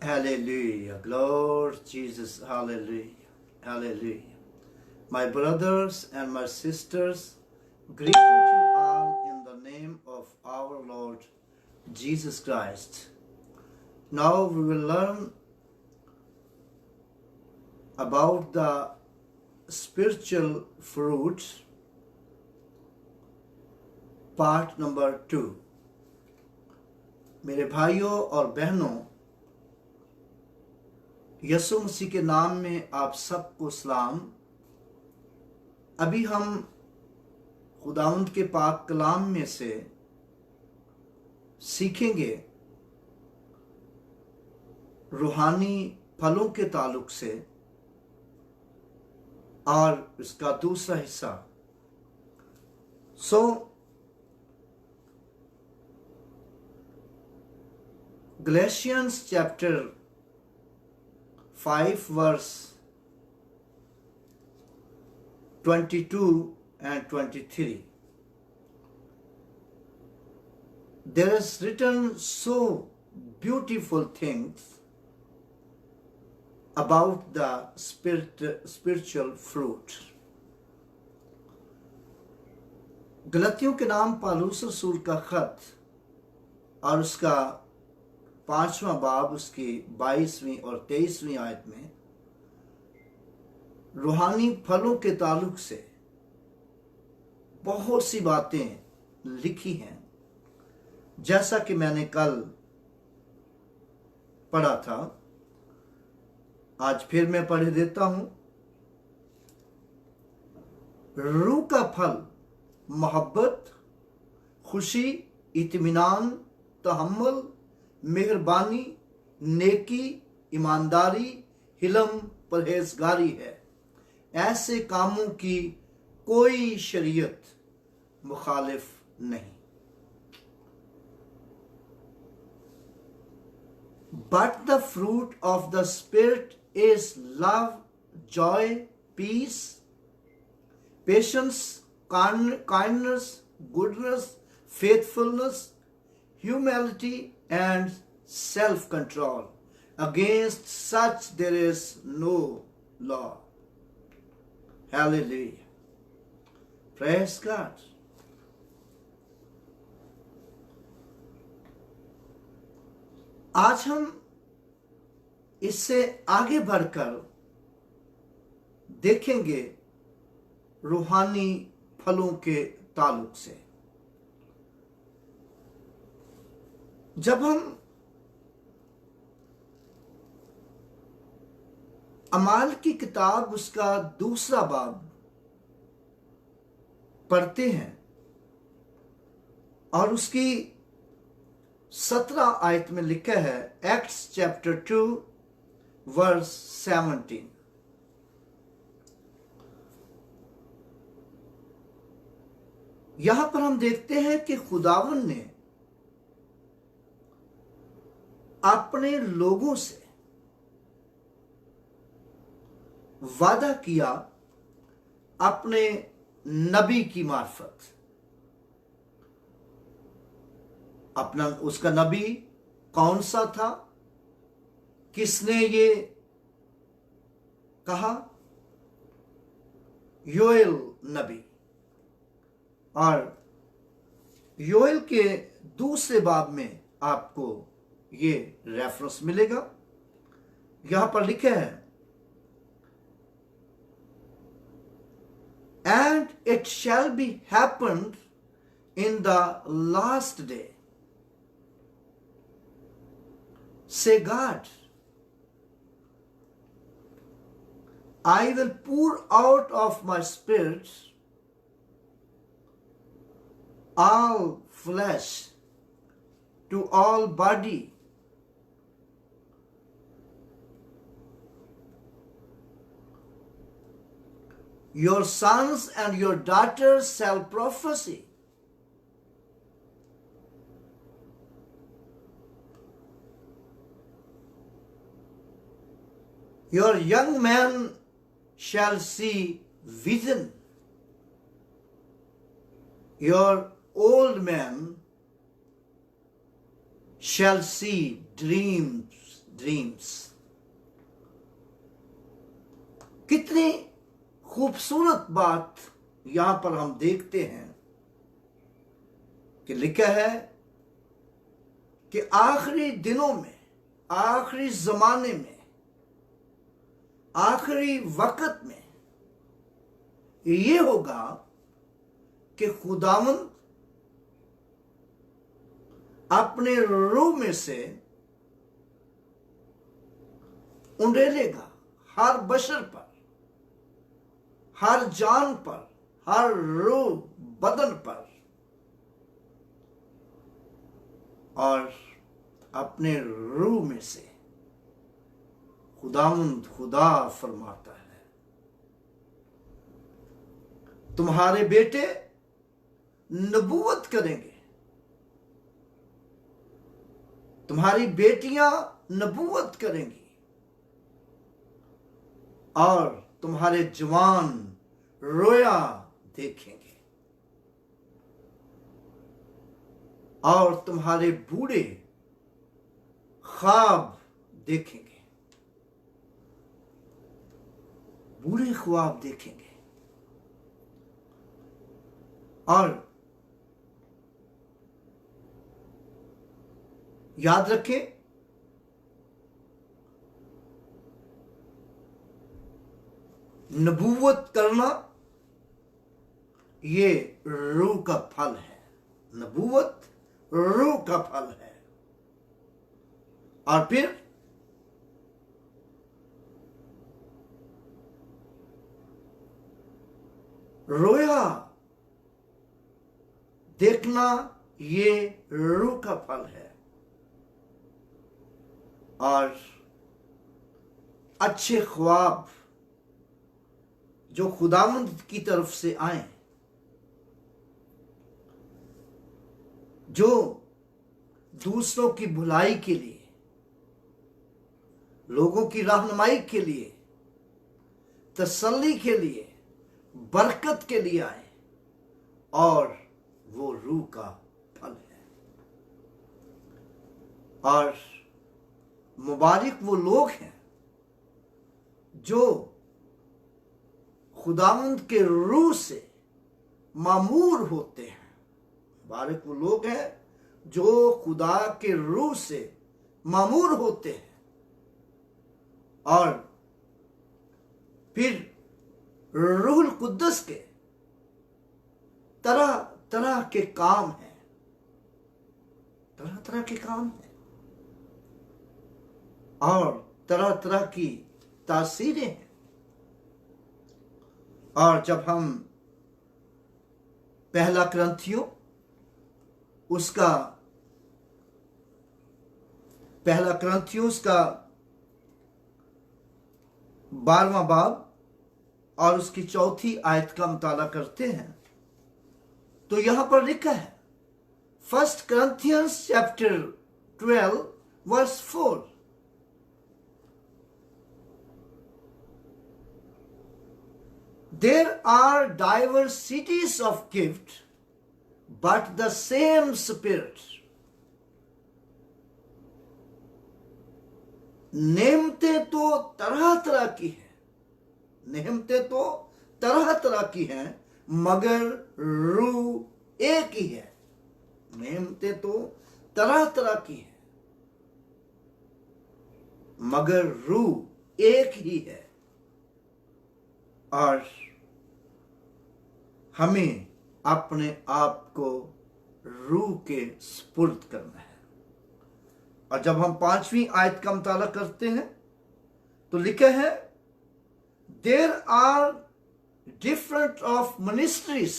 Hallelujah. Lord Jesus. Hallelujah. Hallelujah. My brothers and my sisters, greeting you all in the name of our Lord Jesus Christ. Now we will learn about the spiritual fruit, part number 2. मेरे भाइयों और बहनों, यसु मसीह के नाम में आप सबको सलाम। अभी हम खुदावंद के पाक कलाम में से सीखेंगे रूहानी फलों के ताल्लुक से, और इसका दूसरा हिस्सा। Galatians chapter 5 verse 22 and 23. There is written so beautiful things about the spiritual fruit. गलतियों के नाम पौलुस रसूल का खत और उसका 5वां बाब, उसकी 22वीं और 23वीं आयत में रूहानी फलों के ताल्लुक से बहुत सी बातें लिखी हैं। जैसा कि मैंने कल पढ़ा था, आज फिर मैं पढ़ देता हूं। रूह का फल मोहब्बत, खुशी, इत्मीनान, तहम्मुल, मेहरबानी, नेकी, ईमानदारी, हिलम, परहेजगारी है। ऐसे कामों की कोई शरीयत मुखालिफ नहीं। But the fruit of the Spirit is love, joy, peace, patience, kindness, goodness, faithfulness, humility, and self-control. Against such there is no law. Hallelujah. Praise God. आज हम इससे आगे बढ़कर देखेंगे रूहानी फलों के ताल्लुक से। जब हम अमाल की किताब उसका 2रा बाब पढ़ते हैं और उसकी 17 आयत में लिखा है, एक्ट्स चैप्टर 2 वर्स 17। यहां पर हम देखते हैं कि खुदावन ने अपने लोगों से वादा किया अपने नबी की मार्फत। अपना उसका नबी कौन सा था? किसने ये कहा? योएल नबी। और योएल के 2रे बाब में आपको ये रेफरेंस मिलेगा। यहां पर लिखा है, and it shall be happened in the last day, से God, I will pour out of my spirit all flesh to all body. Your sons and your daughters shall prophesy. Your young men shall see vision. Your old men shall see dreams. कितनी खूबसूरत बात यहां पर हम देखते हैं कि लिखा है कि आखिरी दिनों में, आखिरी जमाने में, आखिरी वक्त में ये होगा कि खुदावंद अपने रूह में से उंडेलेगा हर बशर पर, हर जान पर, हर रूह बदन पर, और अपने रूह में से खुदावंद खुदा फरमाता है, तुम्हारे बेटे नबूवत करेंगे, तुम्हारी बेटियां नबूवत करेंगी, और तुम्हारे जवान रोया देखेंगे, और तुम्हारे बूढ़े ख्वाब देखेंगे, बूढ़े ख्वाब देखेंगे। और याद रखें, नबूवत करना ये रूह का फल है। नबूवत रूह का फल है। और फिर रोया देखना ये रूह का फल है। और अच्छे ख्वाब जो खुदावंद की तरफ से आए, जो दूसरों की भलाई के लिए, लोगों की रहनुमाई के लिए, तसल्ली के लिए, बरकत के लिए आए, और वो रूह का फल है। और मुबारक वो लोग हैं जो खुदावंद के रूह से मामूर होते हैं। मुबारक वो लोग हैं जो खुदा के रूह से मामूर होते हैं। और फिर रूहुल कुद्दस के तरह तरह के काम हैं, तरह तरह के काम हैं, और तरह तरह की तासीरें हैं। और जब हम पहला कुरिन्थियों उसका 12वां बाब और उसकी 4 आयत का मुताला करते हैं तो यहां पर लिखा है, 1 Corinthians chapter 12 verse 4, there are diversities of gift but the same Spirit. नेमतें तो तरह तरह की हैं, नेमतें तो तरह तरह की हैं, मगर रूह एक ही है। नेमतें तो तरह तरह की हैं, मगर रूह एक ही है। और हमें अपने आप को रूह के सुपुर्द करना है। और जब हम 5वीं आयत का मुताला करते हैं तो लिखा है, there are different of ministries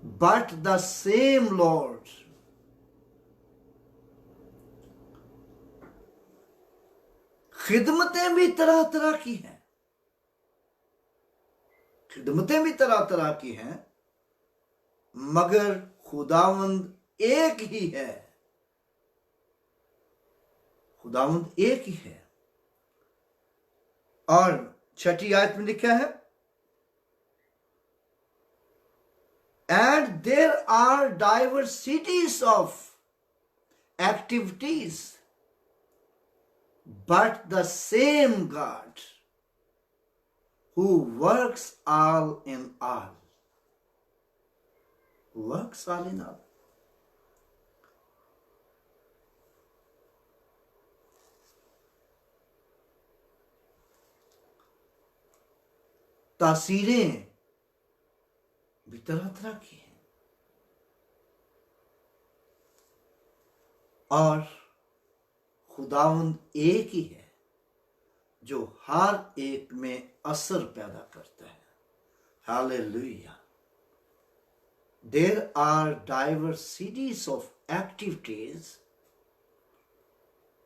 but the same lord. खिदमतें भी तरह तरह की हैं, खिदमतें भी तरह तरह की हैं, मगर खुदावंद एक ही है। खुदावंद एक ही है। और 6ठी आयत में लिखा है, and there are diversities of activities but the same God who works all in all. Works all in all. तासीरें भी तरह तरह की हैं और खुदावंद एक ही है जो हर एक में असर पैदा करता है। Hallelujah. There are diversities of activities,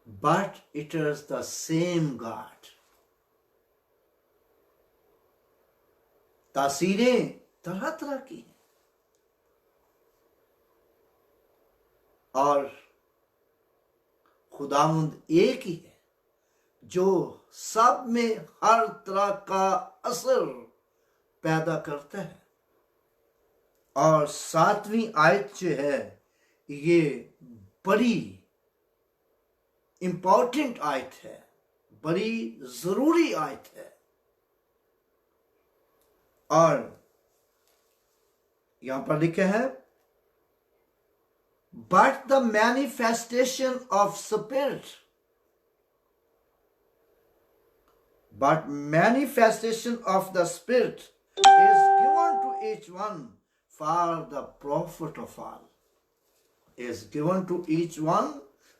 but it is the same God. तासीरें तरह तरह की हैं और खुदावंद एक ही है जो सब में हर तरह का असर पैदा करता है। और 7वीं आयत जो है ये बड़ी इंपॉर्टेंट आयत है, बड़ी जरूरी आयत है। और यहां पर लिखा है but the manifestation of spirit, but manifestation of the spirit is given to each one for the profit of all, is given to each one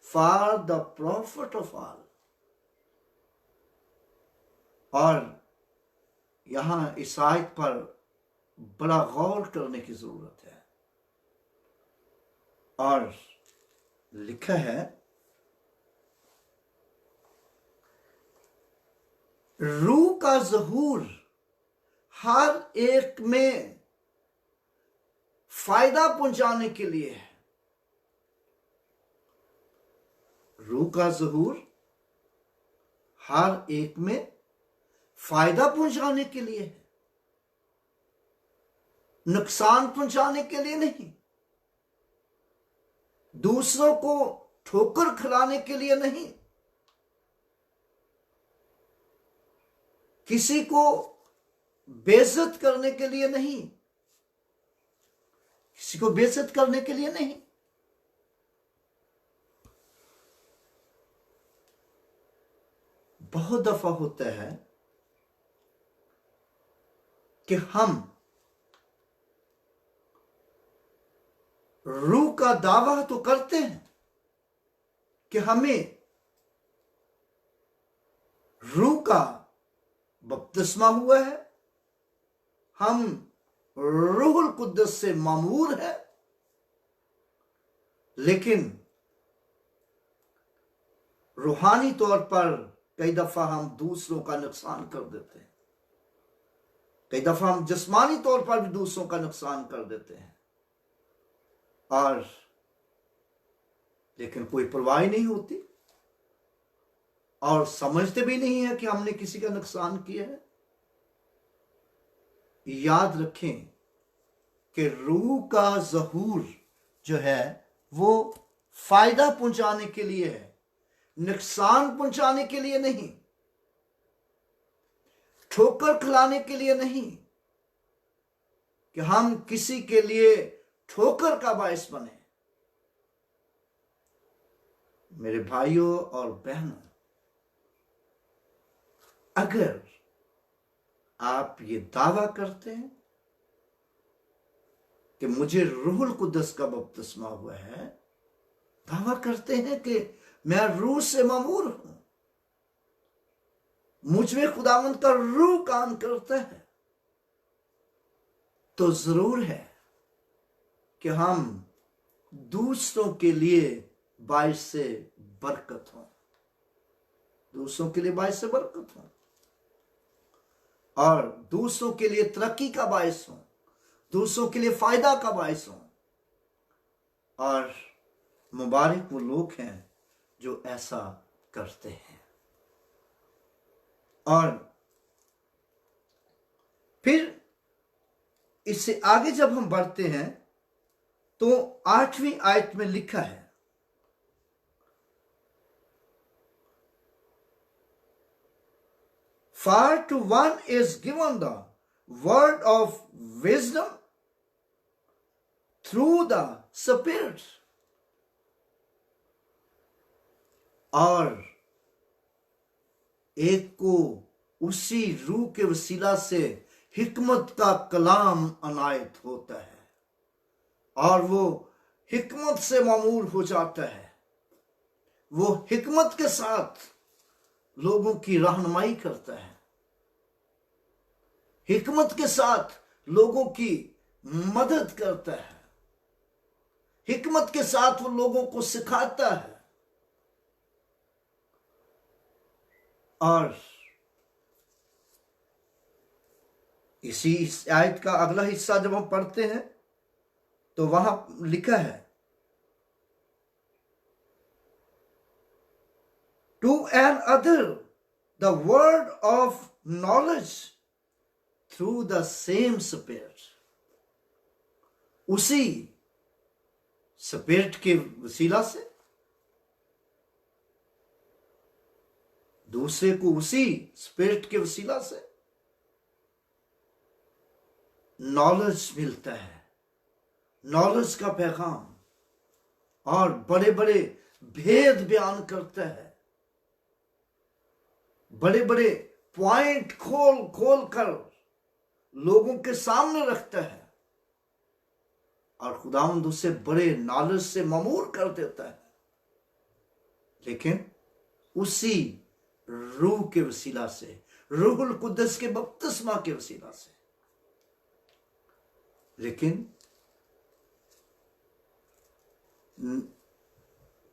for the profit of all. और यहां इस आयत पर बड़ा गौर करने की जरूरत है। और लिखा है रूह का ज़हूर हर एक में फायदा पहुंचाने के लिए है। रूह का ज़हूर हर एक में फायदा पहुंचाने के लिए है, नुकसान पहुंचाने के लिए नहीं, दूसरों को ठोकर खिलाने के लिए नहीं, किसी को बेइज्जत करने के लिए नहीं, किसी को बेइज्जत करने के लिए नहीं। बहुत दफा होता है कि हम रूह का दावा तो करते हैं कि हमें रूह का बपतिस्मा हुआ है, हम रूहुल कुद्दस से मामूर है, लेकिन रूहानी तौर पर कई दफा हम दूसरों का नुकसान कर देते हैं, कई दफा हम जिस्मानी तौर पर भी दूसरों का नुकसान कर देते हैं, और लेकिन कोई परवाह नहीं होती और समझते भी नहीं है कि हमने किसी का नुकसान किया है। याद रखें कि रूह का ज़हूर जो है वो फायदा पहुंचाने के लिए है, नुकसान पहुंचाने के लिए नहीं, ठोकर खिलाने के लिए नहीं, कि हम किसी के लिए ठोकर का बायस बने। मेरे भाइयों और बहनों, अगर आप ये दावा करते हैं कि मुझे रूहुल कुद्दस का बपतिस्मा हुआ है, दावा करते हैं कि मैं रूह से मामूर हूं, मुझ में खुदावंद का रूह काम करता है, तो जरूर है कि हम दूसरों के लिए बाइस से बरकत हो, दूसरों के लिए बाइस से बरकत हो, और दूसरों के लिए तरक्की का बाइस हो, दूसरों के लिए फायदा का बाइस हो। और मुबारक वो लोग हैं जो ऐसा करते हैं। और फिर इससे आगे जब हम बढ़ते हैं तो 8वीं आयत में लिखा है, For to one is given the word of wisdom through the Spirit, और एक को उसी रूह के वसीला से हिकमत का कलाम अनायत होता है और वो हिकमत से मामूर हो जाता है। वो हिकमत के साथ लोगों की रहनुमाई करता है, हिकमत के साथ लोगों की मदद करता है, हिकमत के साथ वो लोगों को सिखाता है। और इसी आयत का अगला हिस्सा जब हम पढ़ते हैं तो वहां लिखा है, to an other the word of knowledge through the same Spirit, उसी स्पिरिट के वसीला से दूसरे को उसी स्पिरिट के वसीला से नॉलेज मिलता है, नॉलेज का पैगाम, और बड़े बड़े भेद बयान करता है, बड़े बड़े पॉइंट खोल खोल कर लोगों के सामने रखता है और खुदावंद उसे बड़े नॉलेज से मामूर कर देता है, लेकिन उसी रूह के वसीला से, रूहुल कुद्दस के बपतिस्मा के वसीला से। लेकिन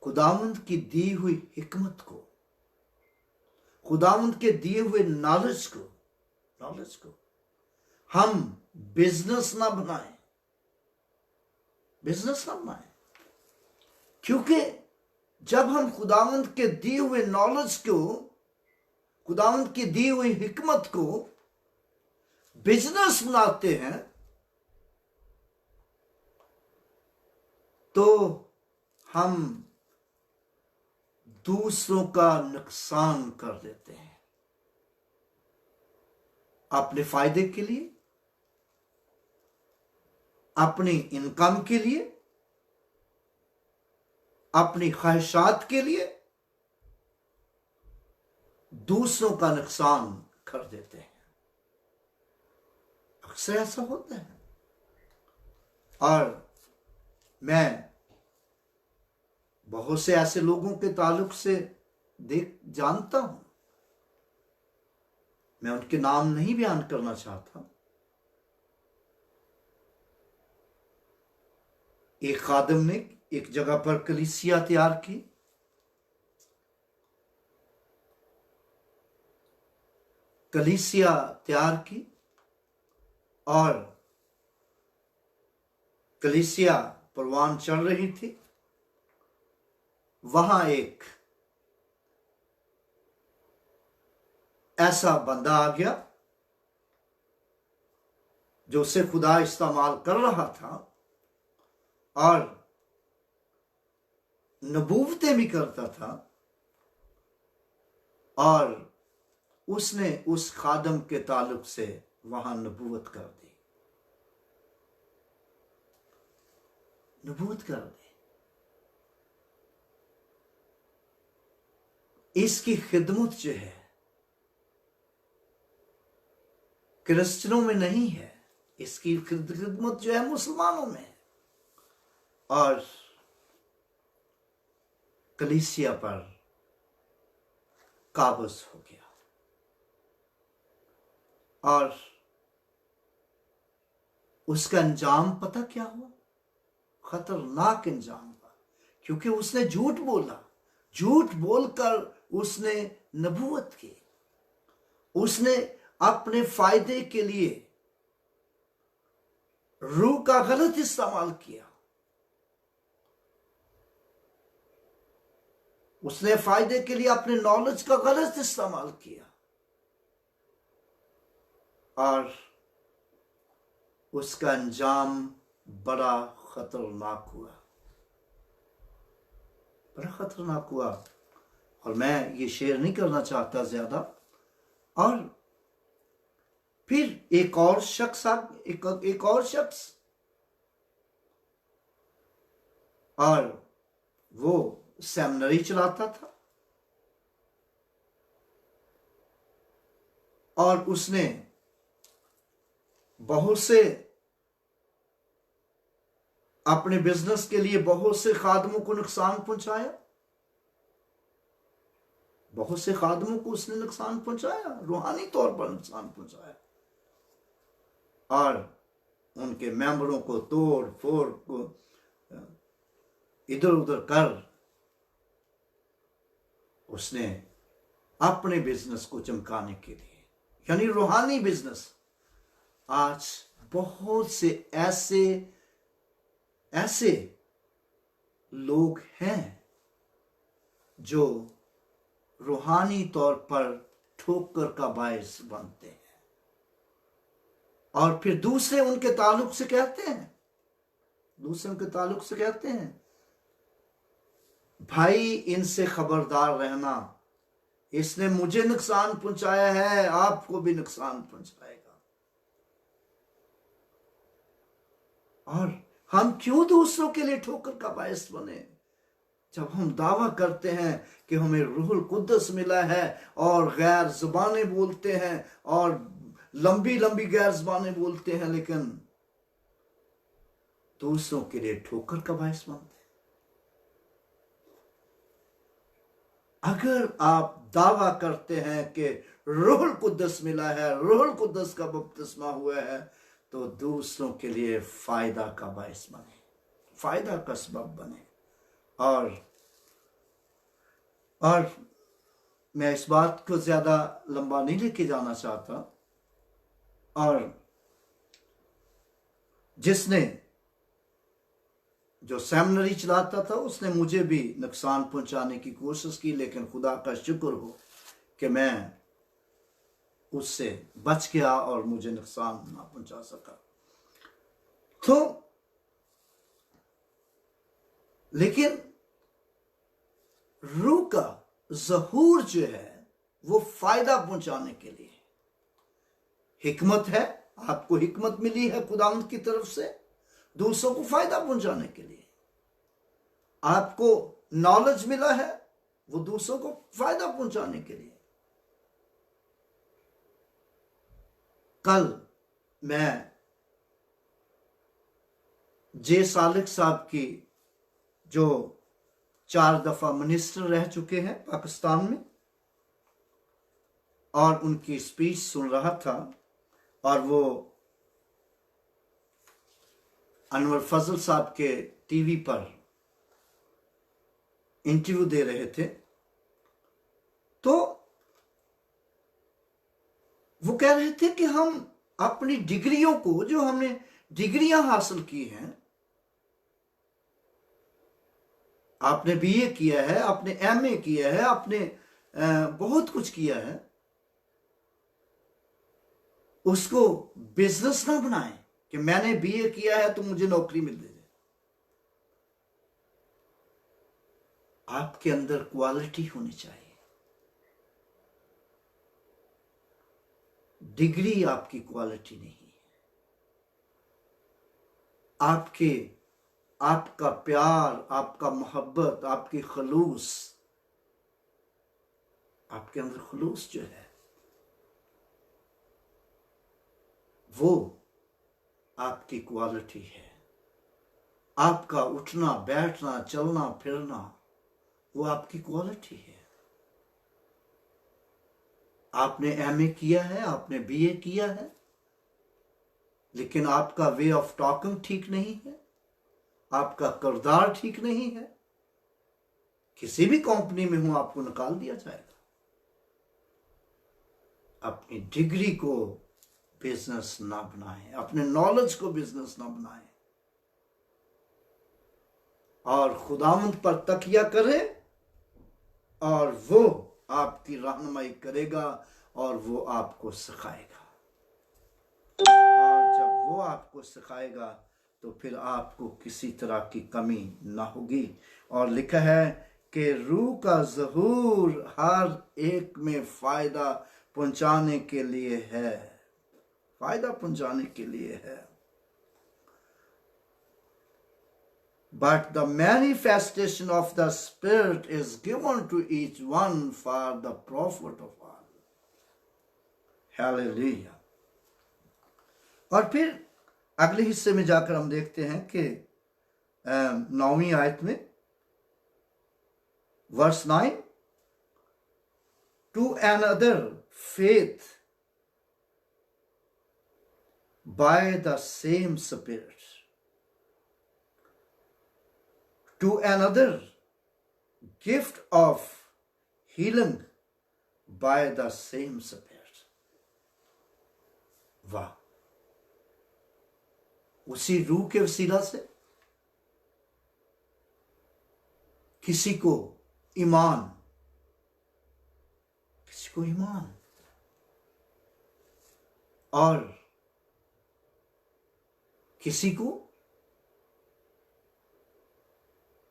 खुदावंद की दी हुई हिकमत को, खुदावंद के दिए हुए नॉलेज को हम बिजनेस ना बनाएं, क्योंकि जब हम खुदावंद के दिए हुए नॉलेज को, खुदावंद की दी हुई हिकमत को बिजनेस बनाते हैं तो हम दूसरों का नुकसान कर देते हैं अपने फायदे के लिए, अपनी इनकम के लिए, अपनी ख्वाहिशात के लिए दूसरों का नुकसान कर देते हैं। अक्सर ऐसा होता है और मैं बहुत से ऐसे लोगों के ताल्लुक से जानता हूं, मैं उनके नाम नहीं बयान करना चाहता। एक खादिम ने एक जगह पर कलीसिया तैयार की, और कलीसिया परवान चल रही थी। वहां एक ऐसा बंदा आ गया जो उसे खुदा इस्तेमाल कर रहा था और नबूवतें भी करता था, और उसने उस खादम के ताल्लुक से वहां नबूवत कर दी, इसकी खिदमत जो है क्रिश्चियनों में नहीं है, इसकी खिदमत जो है मुसलमानों में है, और कलीसिया पर काबज हो गया। और उसका अंजाम पता क्या हुआ? खतरनाक अंजाम हुआ, क्योंकि उसने झूठ बोलकर उसने नबूवत की, उसने अपने फायदे के लिए रूह का गलत इस्तेमाल किया, उसने फायदे के लिए अपने नॉलेज का गलत इस्तेमाल किया, और उसका अंजाम बड़ा खतरनाक हुआ। और मैं ये शेयर नहीं करना चाहता ज्यादा, और फिर एक और शख्स और वो सेमिनरी चलाता था और उसने बहुत से अपने बिजनेस के लिए बहुत से खादमों को नुकसान पहुंचाया, बहुत से खादमों को उसने नुकसान पहुंचाया, रूहानी तौर पर नुकसान पहुंचाया और उनके मेंबरों को तोड़ फोड़ को इधर उधर कर उसने अपने बिजनेस को चमकाने के लिए, यानी रूहानी बिजनेस। आज बहुत से ऐसे लोग हैं जो रूहानी तौर पर ठोकर का बायस बनते हैं और फिर दूसरे उनके ताल्लुक से कहते हैं भाई इनसे खबरदार रहना, इसने मुझे नुकसान पहुंचाया है, आपको भी नुकसान पहुंचाएगा। और हम क्यों दूसरों के लिए ठोकर का बायस बने? जब हम दावा करते हैं कि हमें रूहुल कुद्दस मिला है और गैर जुबानें बोलते हैं और लंबी लंबी गैर जुबानें बोलते हैं, लेकिन दूसरों के लिए ठोकर का बायस बनते हैं। अगर आप दावा करते हैं कि रूहुल कुद्दस मिला है, रूहुल कुद्दस का बपतिस्मा हुआ है, तो दूसरों के लिए फायदा का बायस बने, फायदा का सबब बने। और मैं इस बात को ज्यादा लंबा नहीं लेके जाना चाहता। और जिसने जो सेमिनरी चलाता था उसने मुझे भी नुकसान पहुंचाने की कोशिश की, लेकिन खुदा का शुक्र हो कि मैं उससे बच गया और मुझे नुकसान ना पहुंचा सका। तो लेकिन रूह का ज़हूर जो है वो फायदा पहुंचाने के लिए, हिकमत है, आपको हिकमत मिली है खुदावंद की तरफ से दूसरों को फायदा पहुंचाने के लिए, आपको नॉलेज मिला है वो दूसरों को फायदा पहुंचाने के लिए। कल मैं जे सालिक साहब की जो 4 दफा मिनिस्टर रह चुके हैं पाकिस्तान में, और उनकी स्पीच सुन रहा था और वो अनवर फजल साहब के टीवी पर इंटरव्यू दे रहे थे। तो वो कह रहे थे कि हम अपनी डिग्रियों को, जो हमने डिग्रियां हासिल की हैं, आपने बीए किया है, आपने एमए किया है, आपने बहुत कुछ किया है, उसको बिजनेस ना बनाएं कि मैंने बीए किया है तो मुझे नौकरी मिल जाए। आपके अंदर क्वालिटी होनी चाहिए। डिग्री आपकी क्वालिटी नहीं है। आपका प्यार, आपका मोहब्बत, आपकी खलूस, आपके अंदर खलूस जो है वो आपकी क्वालिटी है। आपका उठना बैठना चलना फिरना वो आपकी क्वालिटी है। आपने एमए किया है, आपने बीए किया है, लेकिन आपका वे ऑफ टॉकिंग ठीक नहीं है, आपका किरदार ठीक नहीं है, किसी भी कंपनी में हो आपको निकाल दिया जाएगा। अपनी डिग्री को बिजनेस ना बनाएं, अपने नॉलेज को बिजनेस ना बनाएं, और खुदावंद पर तकिया करें और वो आपकी रहनुमाई करेगा और वो आपको सिखाएगा। और जब वो आपको सिखाएगा तो फिर आपको किसी तरह की कमी ना होगी। और लिखा है कि रूह का ज़हूर हर एक में फायदा पहुंचाने के लिए है। फायदा पहुंचाने के लिए है। But the manifestation of the Spirit is given to each one for the profit of all. Hallelujah. और फिर अगले हिस्से में जाकर हम देखते हैं कि 9वीं आयत में verse 9, to another faith by the same Spirit, to another gift of healing by the same Spirit. वाह, उसी रूह के वसीला से किसी को ईमान और किसी को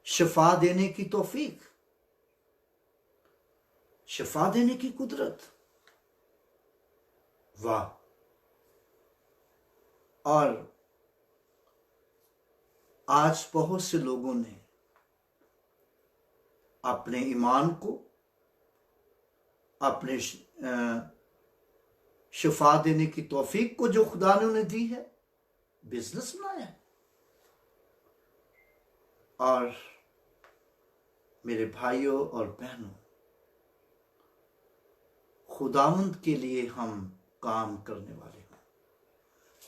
शिफा देने की तौफीक, शिफा देने की कुदरत। वाह। और आज बहुत से लोगों ने अपने ईमान को, अपने शिफा देने की तौफीक को जो खुदा ने उन्हें दी है, बिजनेस बनाया है। और मेरे भाइयों और बहनों, खुदावंद के लिए हम काम करने वाले हैं,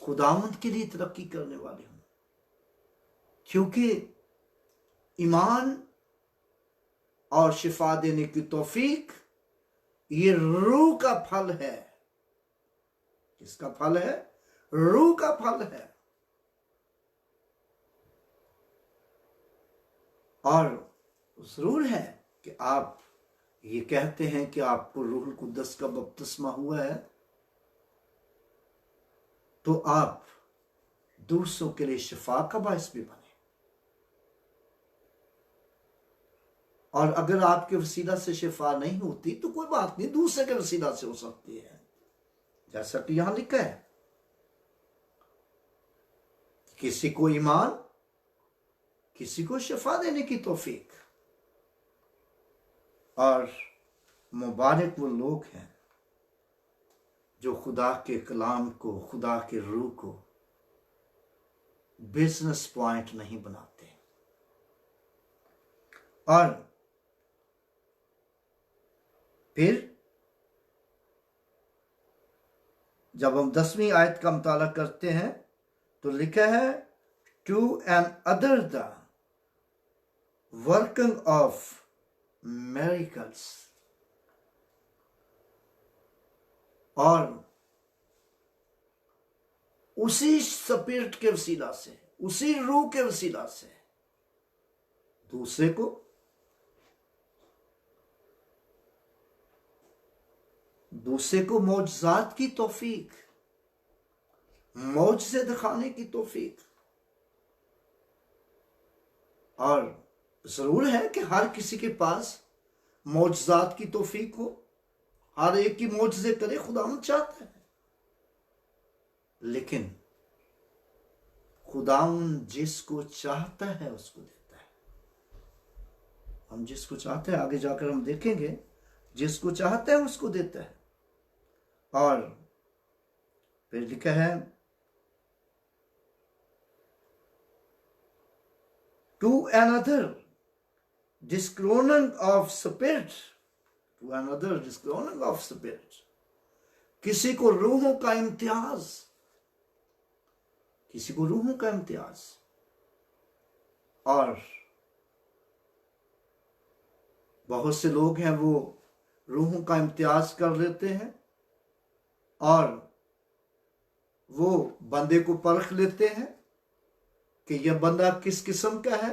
खुदावंद के लिए तरक्की करने वाले हैं, क्योंकि ईमान और शिफा देने की तौफीक ये रूह का फल है। किसका फल है? रूह का फल है। और जरूर है कि आप ये कहते हैं कि आपको रूहुल कुद्दस का बपतिस्मा हुआ है, तो आप दूसरों के लिए शिफा का बायस भी बने। और अगर आपके वसीला से शिफा नहीं होती तो कोई बात नहीं, दूसरे के वसीला से हो सकती है। जैसा कि यहां लिखा है, किसी को ईमान, किसी को शिफा देने की तौफीक। और मुबारक वो लोग हैं जो खुदा के कलाम को, खुदा के रूह को बिजनेस पॉइंट नहीं बनाते। और फिर जब हम 10वीं आयत का मुताला करते हैं तो लिखा है, to another the working of miracles. और उसी स्पिरिट के वसीला से, उसी रूह के वसीला से दूसरे को मौजज़ात की तौफीक, मौजज़े दिखाने की तौफीक। और जरूर है कि हर किसी के पास मौजज़ात की तौफीक हो, हर एक की मौजज़े करे, खुदावंद चाहता है। लेकिन खुदावंद जिसको चाहता है उसको देता है। हम जिसको चाहते हैं, आगे जाकर हम देखेंगे, जिसको चाहता है उसको देता है। और फिर लिखा है, to another discerning of spirit, to another discerning of spirit, किसी को रूहों का इम्तियाज, किसी को रूहों का इम्तियाज। और बहुत से लोग हैं वो रूहों का इम्तियाज कर लेते हैं और वो बंदे को परख लेते हैं कि यह बंदा किस किस्म का है,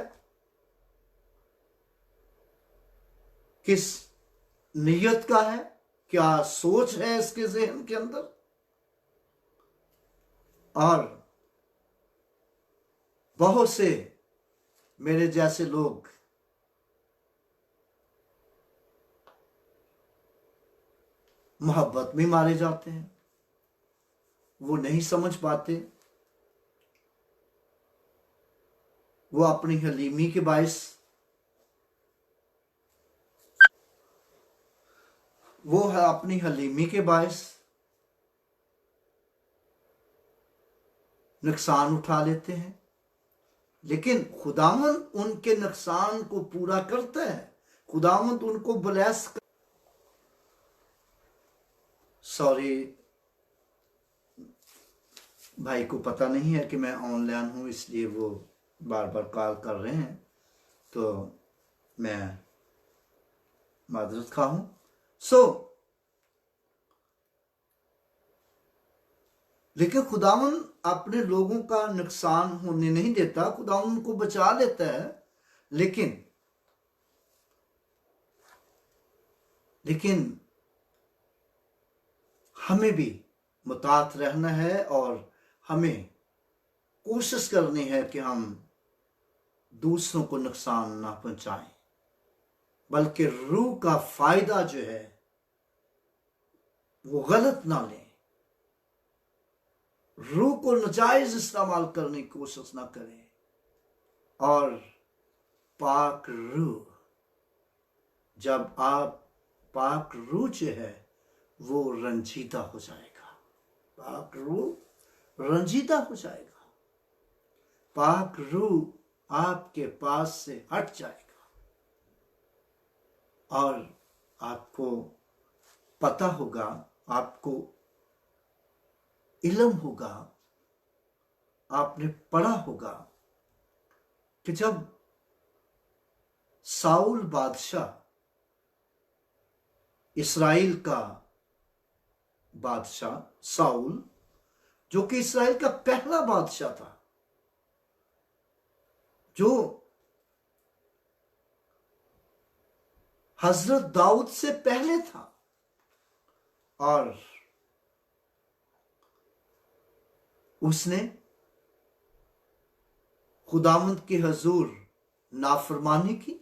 किस नियत का है, क्या सोच है इसके ज़हन के अंदर। और बहुत से मेरे जैसे लोग मोहब्बत में मारे जाते हैं, वो नहीं समझ पाते, वो अपनी हलीमी के बायस अपनी हलीमी के बायस नुकसान उठा लेते हैं, लेकिन खुदावंद उनके नुकसान को पूरा करता है। खुदावंद उनको ब्लेस कर। सॉरी, भाई को पता नहीं है कि मैं ऑनलाइन हूं, इसलिए वो बार बार कॉल कर रहे हैं, तो मैं माजरत खा हूं। लेकिन खुदावन अपने लोगों का नुकसान होने नहीं देता, खुदावन उनको बचा लेता है। लेकिन हमें भी मुतात रहना है और हमें कोशिश करनी है कि हम दूसरों को नुकसान ना पहुंचाएं, बल्कि रूह का फायदा जो है वो गलत ना लें, रूह को नाजायज इस्तेमाल करने की कोशिश ना करें। और पाक रूह, जब आप पाक रूह जो है वो रंजीदा हो जाएगा, पाक रूह रंजीदा हो जाएगा, पाक रूह आपके पास से हट जाएगा और आपको पता होगा, आपको इल्म होगा, आपने पढ़ा होगा कि जब साउल बादशाह, इस्राएल का बादशाह साउल, जो कि इस्राएल का पहला बादशाह था, जो हजरत दाऊद से पहले था, और उसने खुदावंद के हजूर नाफरमानी की,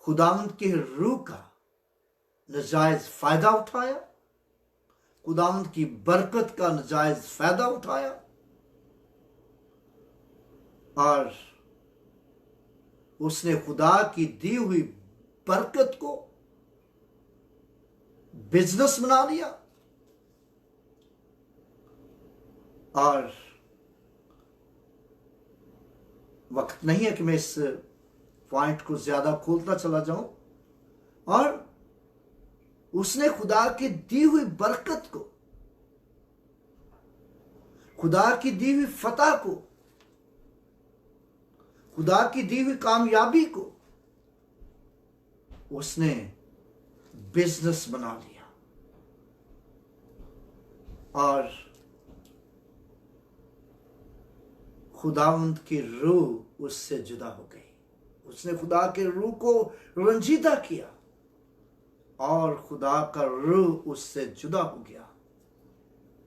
खुदावंद के रूह का नाजायज फायदा उठाया, खुदावंद की बरकत का नाजायज फायदा उठाया, और उसने खुदा की दी हुई बरकत को बिजनेस बना लिया। और वक्त नहीं है कि मैं इस पॉइंट को ज्यादा खोलता चला जाऊं। और उसने खुदा की दी हुई बरकत को, खुदा की दी हुई फतह को, खुदा की दी हुई कामयाबी को उसने बिजनेस बना लिया, और खुदावंद की रूह उससे जुदा हो गई। उसने खुदा के रूह को रंजीदा किया और खुदा का रूह उससे जुदा हो गया।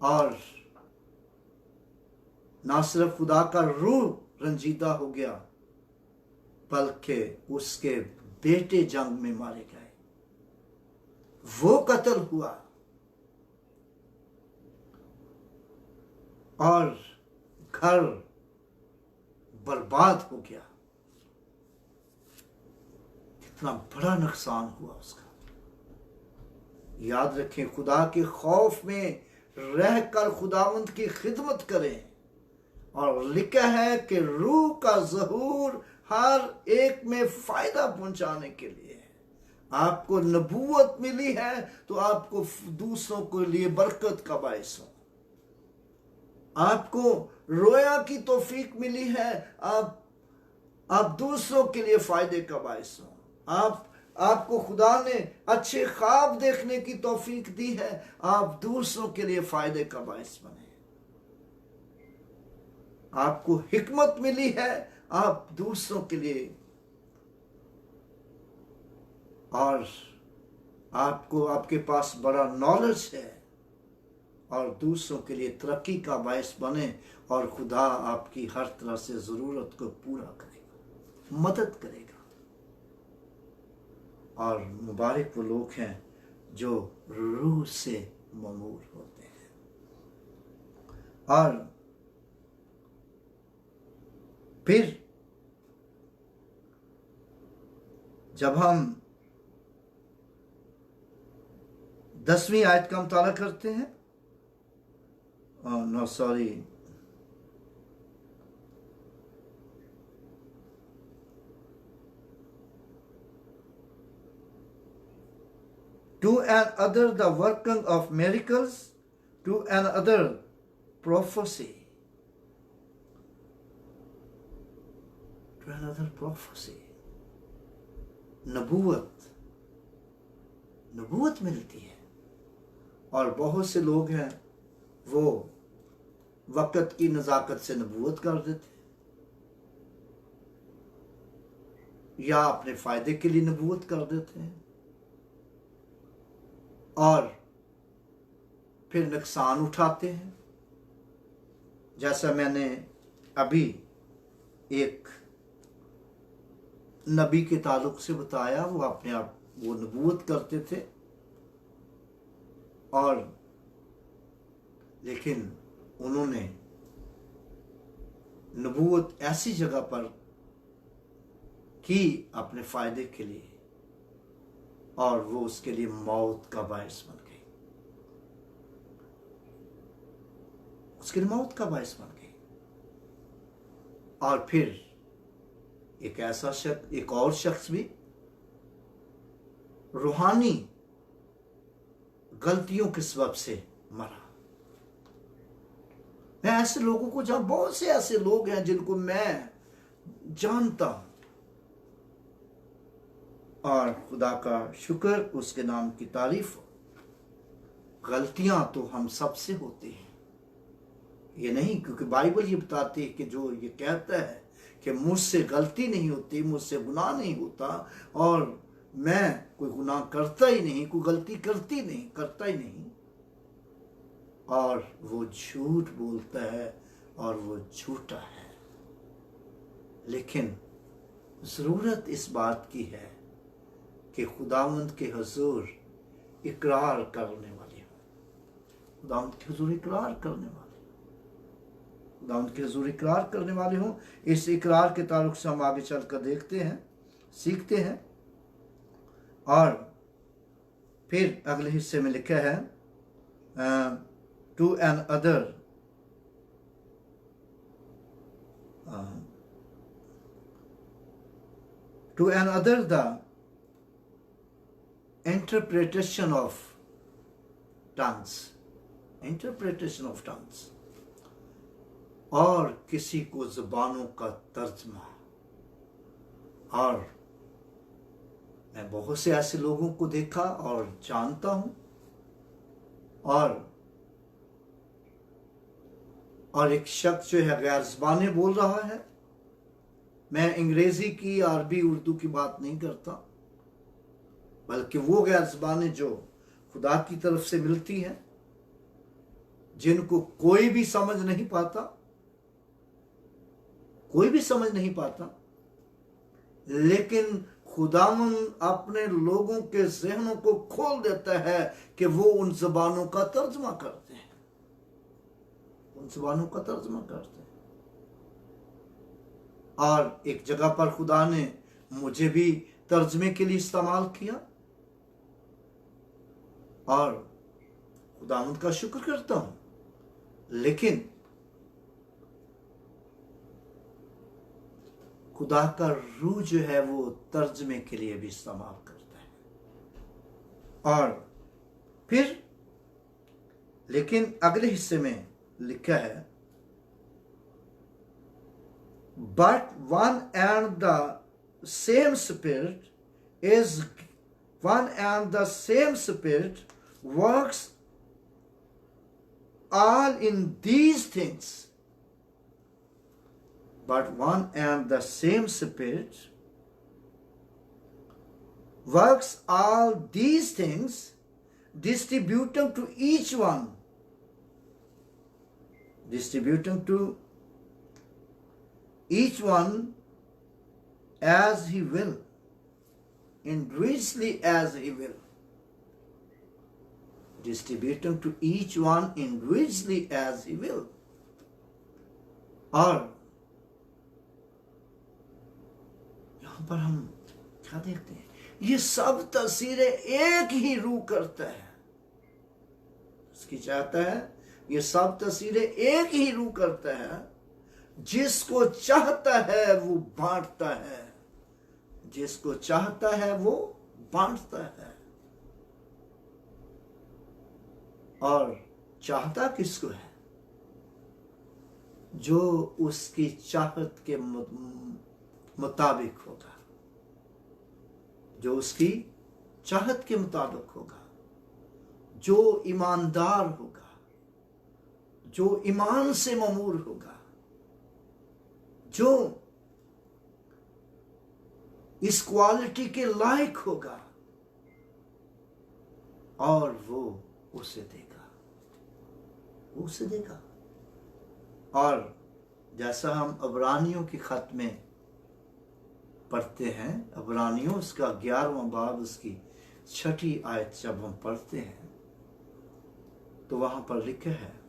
और ना सिर्फ खुदा का रूह रंजीदा हो गया, बल्कि उसके बेटे जंग में मारे गए, वो कत्ल हुआ, और घर बर्बाद हो गया। कितना बड़ा नुकसान हुआ उसका। याद रखें, खुदा के खौफ में रहकर खुदावंद की खिदमत करें। और लिखा है कि रूह का ज़हूर हर एक में फायदा पहुंचाने के लिए है। आपको नबूवत मिली है तो आपको दूसरों के लिए बरकत का बायस हो। आपको रोया की तौफीक मिली है, आप दूसरों के लिए फायदे का बायस हो। आपको खुदा ने अच्छे ख्वाब देखने की तौफीक दी है, आप दूसरों के लिए फायदे का बायस बने। आपको हिकमत मिली है, आप दूसरों के लिए, और आपको आपके पास बड़ा नॉलेज है और दूसरों के लिए तरक्की का बायस बने, और खुदा आपकी हर तरह से जरूरत को पूरा करेगा, मदद करेगा। और मुबारक वो लोग हैं जो रूह से मामूर होते हैं। और फिर जब हम 10वीं आयत का मुताला करते हैं, no sorry, to another the working of miracles, to another prophecy, to another prophecy, नबूवत मिलती है। और बहुत से लोग हैं वो वक़्त की नज़ाकत से नबूवत कर देते हैं, या अपने फ़ायदे के लिए नबूवत कर देते हैं और फिर नुकसान उठाते हैं। जैसा मैंने अभी एक नबी के ताल्लुक से बताया, वो अपने आप वो नबूवत करते थे, और लेकिन उन्होंने नबूवत ऐसी जगह पर की अपने फ़ायदे के लिए, और वो उसके लिए मौत का बायस बन गई, उसके लिए मौत का बायस बन गई। और फिर एक और शख्स भी रूहानी गलतियों के सबब से मरा। मैं ऐसे लोगों को, जहां बहुत से ऐसे लोग हैं जिनको मैं जानता हूं, और खुदा का शुक्र, उसके नाम की तारीफ। गलतियां तो हम सबसे होती हैं, ये नहीं, क्योंकि बाइबल ये बताती है कि जो ये कहता है कि मुझसे गलती नहीं होती, मुझसे गुनाह नहीं होता, और मैं कोई गुनाह करता ही नहीं, कोई गलती करता ही नहीं, और वो झूठ बोलता है और वो झूठा है। लेकिन ज़रूरत इस बात की है कि खुदावंद के हुजूर इकरार करने वाले हों, खुदावंद के हुजूर इकरार करने वाले, खुदावंद के हुजूर इकरार करने वाले हों। इस इकरार के ताल्लुक से हम आगे चलकर देखते हैं, सीखते हैं। और फिर अगले हिस्से में लिखा है, to another the interpretation of tongues, और किसी को ज़ुबानों का तर्जमा। और मैं बहुत से ऐसे लोगों को देखा और जानता हूं, और एक शख्स जो है गैर ज़बानें बोल रहा है। मैं अंग्रेजी की, अरबी, उर्दू की बात नहीं करता, बल्कि वो गैर ज़बानें जो खुदा की तरफ से मिलती हैं, जिनको कोई भी समझ नहीं पाता, लेकिन खुदावन अपने लोगों के ज़हनों को खोल देता है कि वो उन ज़बानों का तर्जमा करते हैं, और एक जगह पर खुदा ने मुझे भी तर्जमे के लिए इस्तेमाल किया, और खुदावंद का शुक्र करता हूं। लेकिन खुदा का रूह जो है वो तर्जमे के लिए भी इस्तेमाल करता है। और फिर लेकिन अगले हिस्से में लिखा है, but one and the same spirit works all in these things. But one and the same Spirit works all these things, distributing to each one as he will, individually as he will. distributing to each one individually as he will. और यहां पर हम क्या देखते हैं, ये सब तस्वीरें एक ही रूह करता है। उसकी चाहता है, ये सब तस्वीरें एक ही रूह करता है, जिसको चाहता है वो बांटता है, जिसको चाहता है वो बांटता है। और चाहता किसको है? जो उसकी चाहत के मुताबिक होगा, जो उसकी चाहत के मुताबिक होगा, जो ईमानदार होगा, जो ईमान से ममूर होगा, जो इस क्वालिटी के लायक होगा, और वो उसे देगा, उसे देगा। और जैसा हम अबरानियों की खत में पढ़ते हैं, अबरानियों उसका 11वां बाब उसकी 6ठी आयत जब हम पढ़ते हैं तो वहां पर लिखा है,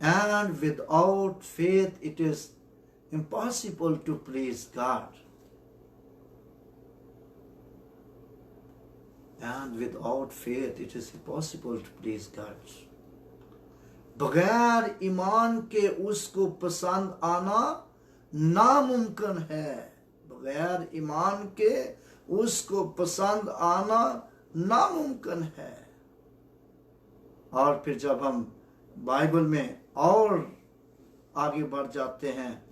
and without faith it is impossible to please God. And without faith it is impossible to please God. बगैर ईमान के उसको पसंद आना नामुमकिन है, बगैर ईमान के उसको पसंद आना नामुमकिन है। और फिर जब हम बाइबल में और आगे बढ़ जाते हैं,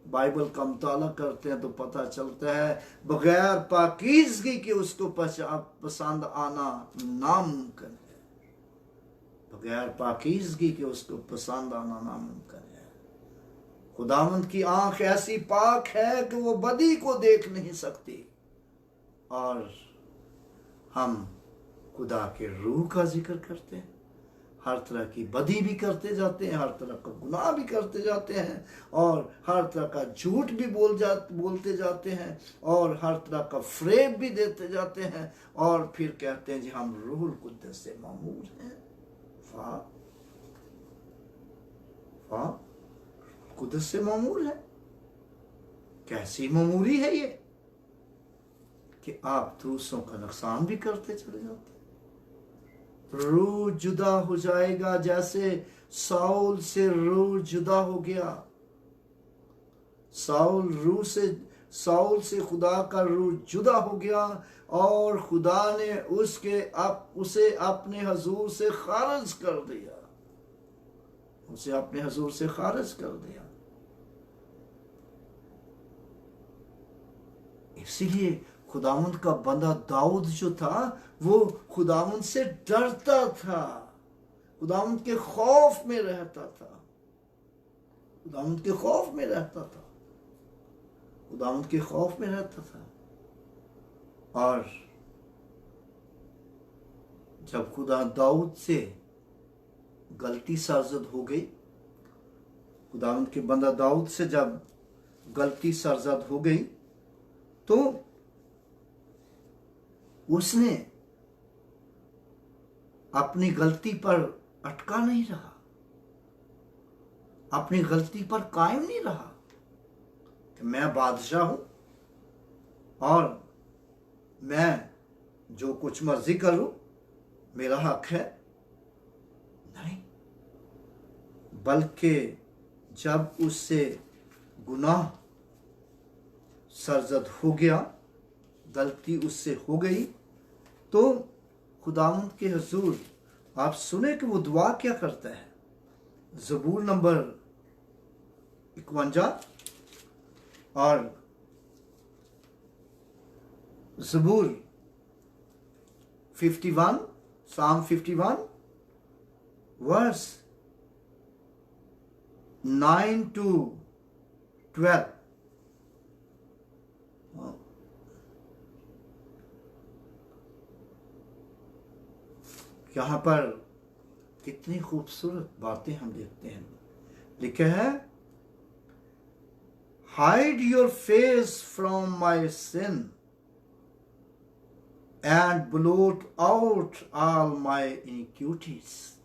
बाइबल का मुताला करते हैं, तो पता चलता है बगैर पाकीज़गी के उसको पसंद आना नामुमकिन है, बगैर पाकीज़गी के उसको पसंद आना नामुमकिन है। खुदावंद की आंख ऐसी पाक है कि वो बदी को देख नहीं सकती, और हम खुदा के रूह का जिक्र करते हैं, हर तरह की बदी भी करते जाते हैं, हर तरह का गुनाह भी करते जाते हैं, और हर तरह का झूठ भी बोलते जाते हैं, और हर तरह का फ्रेब भी देते जाते हैं, और फिर कहते हैं जी हम रूहुल कुद्दस से मामूर हैं। वाह वाह, कुद्दस से मामूर है। कैसी मामूरी है ये कि आप दूसरों का नुकसान भी करते चले जाते हैं। रूह जुदा हो जाएगा, जैसे साउल से रूह जुदा हो गया। साउल से खुदा का रूह जुदा हो गया, और खुदा ने उसे अपने हजूर से खारिज कर दिया, उसे अपने हजूर से खारिज कर दिया। इसीलिए खुदावंद का बंदा दाऊद जो था वो खुदावंद से डरता था, खुदावंद के खौफ में रहता था, खुदावंद के खौफ में रहता था, खुदावंद के खौफ में रहता था। और जब खुदा दाऊद से गलती सरजद हो गई, खुदावंद के बंदा दाऊद से जब गलती सरजद हो गई, तो उसने अपनी गलती पर अटका नहीं रहा, अपनी गलती पर कायम नहीं रहा कि मैं बादशाह हूं और मैं जो कुछ मर्जी करूं मेरा हक है। नहीं, बल्कि जब उससे गुनाह सरजद हो गया, गलती उससे हो गई, तो खुदावंद के हुजूर आप सुने कि वो दुआ क्या करता है। ज़बूर नंबर 51 और ज़बूर 51, Psalm 51 वर्स 9 to 12। यहाँ पर कितनी खूबसूरत बातें हम देखते हैं। लिखा है, hide your face from my sin and blot out all my iniquities.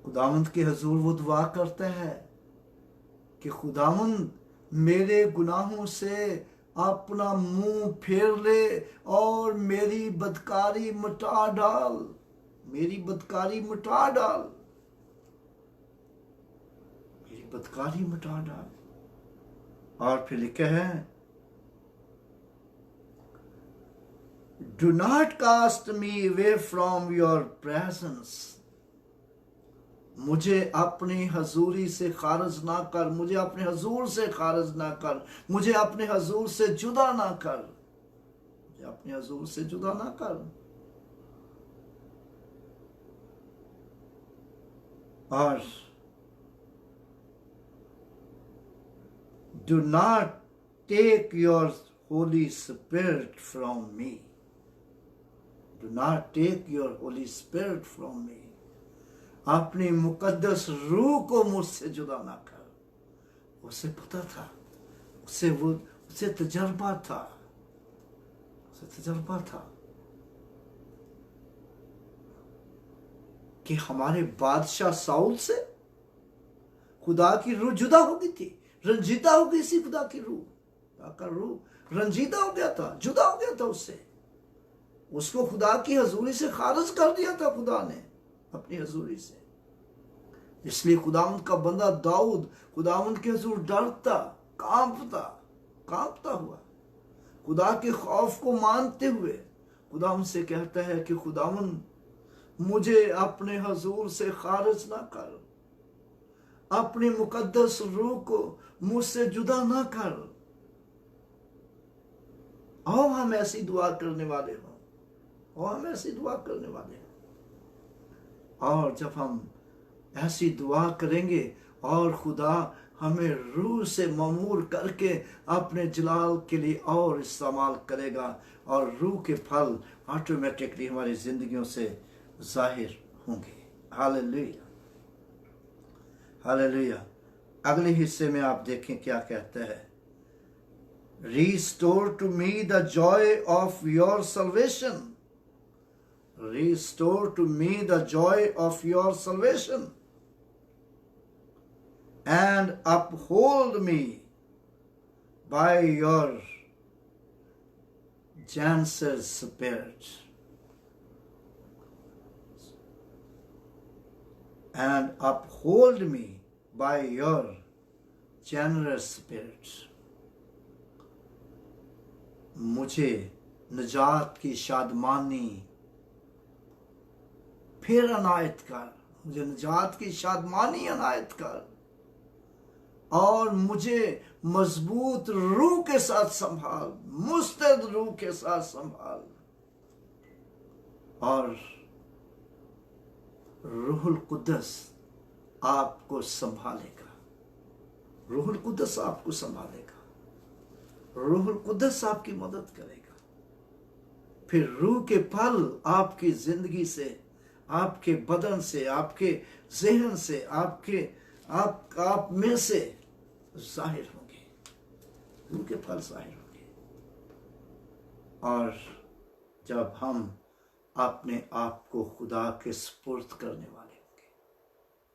खुदावंद के हजूर वो दुआ करते हैं कि खुदावंद मेरे गुनाहों से अपना मुंह फेर ले और मेरी बदकारी मिटा डाल, मेरी बदकारी मिटा डाल, मेरी बदकारी मिटा डाल। और फिर लिखे हैं, do not cast me away from your presence, मुझे अपनी हजूरी से खारिज ना कर, मुझे अपने हजूर से खारिज ना कर, मुझे अपने हजूर से जुदा ना कर, मुझे अपने हजूर से जुदा ना कर। और do not take your holy spirit from me, do not take your holy spirit from me, अपनी मुकद्दस रूह को मुझसे जुदा ना कर। उसे पता था, उसे तजर्बा था, उसे तजर्बा था कि हमारे बादशाह साउल से खुदा की रूह जुदा हो गई थी, रंजीदा हो गई थी खुदा की रूह, खुदा का रूह रंजीदा हो गया था, जुदा हो गया था उससे, उसको खुदा की हजूरी से खारिज कर दिया था खुदा ने अपनी हजूरी से। इसलिए खुदावंद का बंदा दाऊद खुदावंद के हजूर डरता, कांपता हुआ, खुदा के खौफ को मानते हुए खुदावंद से कहता है कि खुदावंद मुझे अपने हजूर से खारिज ना कर, अपनी मुकद्दस रूह को मुझसे जुदा ना कर। आओ हम ऐसी दुआ करने वाले हों, और हम ऐसी दुआ करने वाले हैं। और जब हम ऐसी दुआ करेंगे और खुदा हमें रूह से ममूर करके अपने जलाल के लिए और इस्तेमाल करेगा, और रूह के फल ऑटोमेटिकली हमारी जिंदगियों से जाहिर होंगे। Hallelujah, hallelujah. अगले हिस्से में आप देखें क्या कहते हैं, restore to me the joy of your salvation, restore to me the joy of your salvation and uphold me by your generous spirit, and uphold me by your generous spirit। मुझे निजात की शादमानी फिर अनायत कर, मुझे निजात की शादमानी अनायत कर, और मुझे मजबूत रूह के साथ संभाल, मुस्तैद रूह के साथ संभाल। और रूहुल कुद्दस आपको संभालेगा, रूहुल कुद्दस आपको संभालेगा, रूहुल कुद्दस आपकी मदद करेगा। फिर रूह के फल आपकी जिंदगी से, आपके बदन से, आपके जहन से, आप में से जाहिर होंगे, रूह के फल जाहिर होंगे। और जब हम अपने आप को खुदा के सुपुर्द करने वाले होंगे,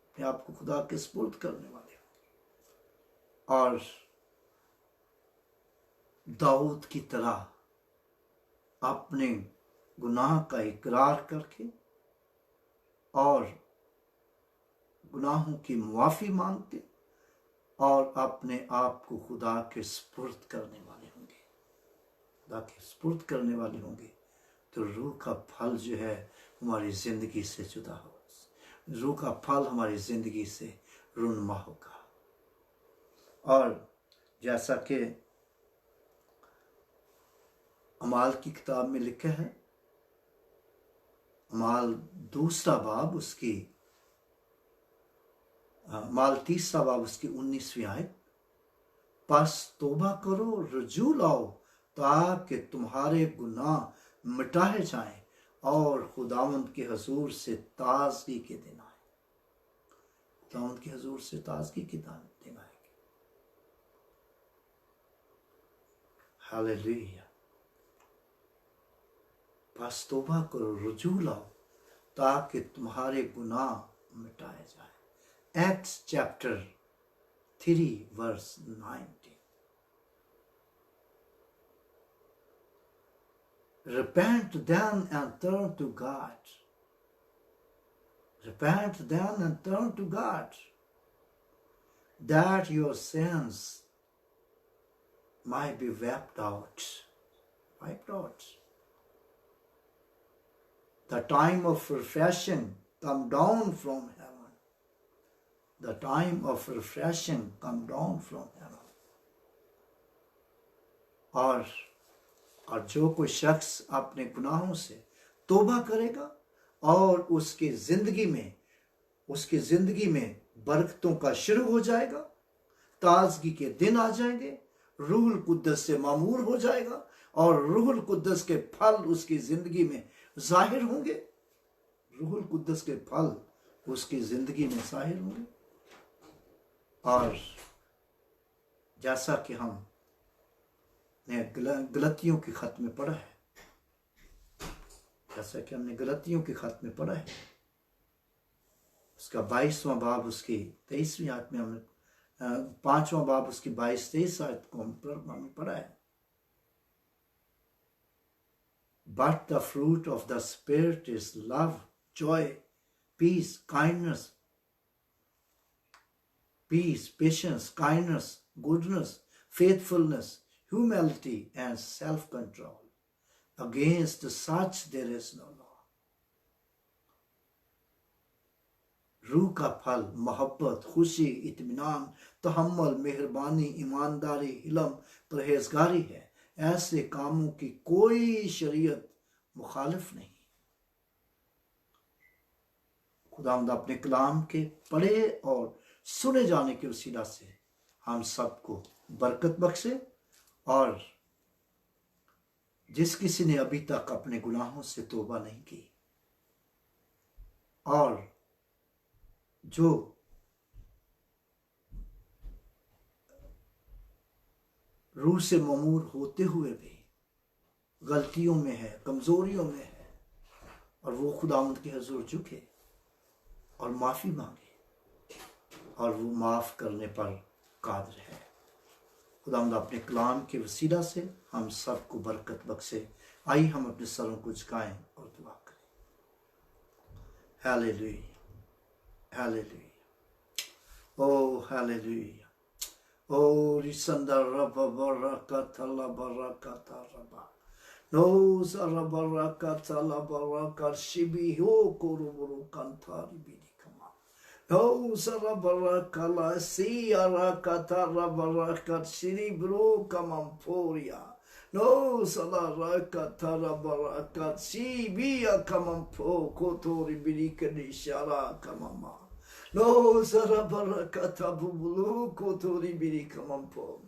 अपने आप को खुदा के सुपुर्द करने वाले होंगे, और दाऊद की तरह अपने गुनाह का इकरार करके और गुनाहों की मुआफी मांगते और अपने आप को खुदा के सुपुर्द करने वाले होंगे, खुदा के सुपुर्द करने वाले होंगे, तो रूह का फल जो है हमारी जिंदगी से जुदा हो, रूह का फल हमारी जिंदगी से रुनमा होगा। और जैसा कि अमाल की किताब में लिखा है, अमाल 2 बाब उसकी अमाल 3 बाब उसकी 19वीं आयत, बस तौबा करो, रजू लाओ, ताकि तुम्हारे गुनाह मिटाए जाएं और खुदावंद के हजूर से ताजगी के दिन आए, खुदावंद के हजूर से ताजगी के दिन आएगी। हालेलुया। बस तौबा करो, रुजू लाओ, ताकि तुम्हारे गुनाह मिटाए जाए। Acts chapter 3 verse 19। Repent then and turn to God. Repent then and turn to God, that your sins might be wiped out. Wiped out. The time of refreshing come down from heaven. The time of refreshing come down from heaven. और जो कोई शख्स अपने गुनाहों से तौबा करेगा और उसकी जिंदगी में बरकतों का शुरू हो जाएगा, ताजगी के दिन आ जाएंगे, रूहुल कुद्दस से मामूर हो जाएगा और रूहुल कुद्दस के फल उसकी जिंदगी में जाहिर होंगे। रूहुल कुद्दस के फल उसकी जिंदगी में जाहिर होंगे। और जैसा कि हम ने गलतियों के खत में पढ़ा है, जैसा कि हमने गलतियों के खत में पढ़ा है, उसका 22वां बाब उसकी 23वीं आयत में हमने 5वां बाब उसकी 22-23 आयत को हमने पढ़ा है। But the fruit of the Spirit is love, joy, peace, patience, kindness, goodness, faithfulness, humility, and self-control. Against such there is no law. रूह का फल मोहब्बत, खुशी, इत्मीनान, तहम्मुल, मेहरबानी, ईमानदारी, हिलम, परहेजगारी है। ऐसे कामों की कोई शरीयत मुखालिफ नहीं। खुदावंद अपने कलाम के पढ़े और सुने जाने के वसीला से हम सबको बरकत बख्शे, और जिस किसी ने अभी तक अपने गुनाहों से तौबा नहीं की और जो रूह से ममूर होते हुए भी गलतियों में है, कमजोरियों में है, और वो खुदावंद के हुजूर झुके और माफी मांगे, और वो माफ करने पर कादिर है। खुदावंद अपने कलाम के वसीला से हम सबको बरकत बख्शे। आइए हम अपने सरों को झुकाएं और दुआ करें। हालेलुया, हालेलुया, ओ हालेलुया, ओ रिसंदा रबा बरकत ला बरकत रबा नो जरा बरकत ला बरकत शिबी हो कोरुबुरु कंथारी बिदी कमा नो जरा बरकत ला सियारा कतारा बरकत श्री ब्रो कमंपोरिया नो सला रकतारा बरकत शिबिया कमंपो कोतोरी बिदी कनिशारा कममा No sarabarakata bubulu kotori biri kamampo.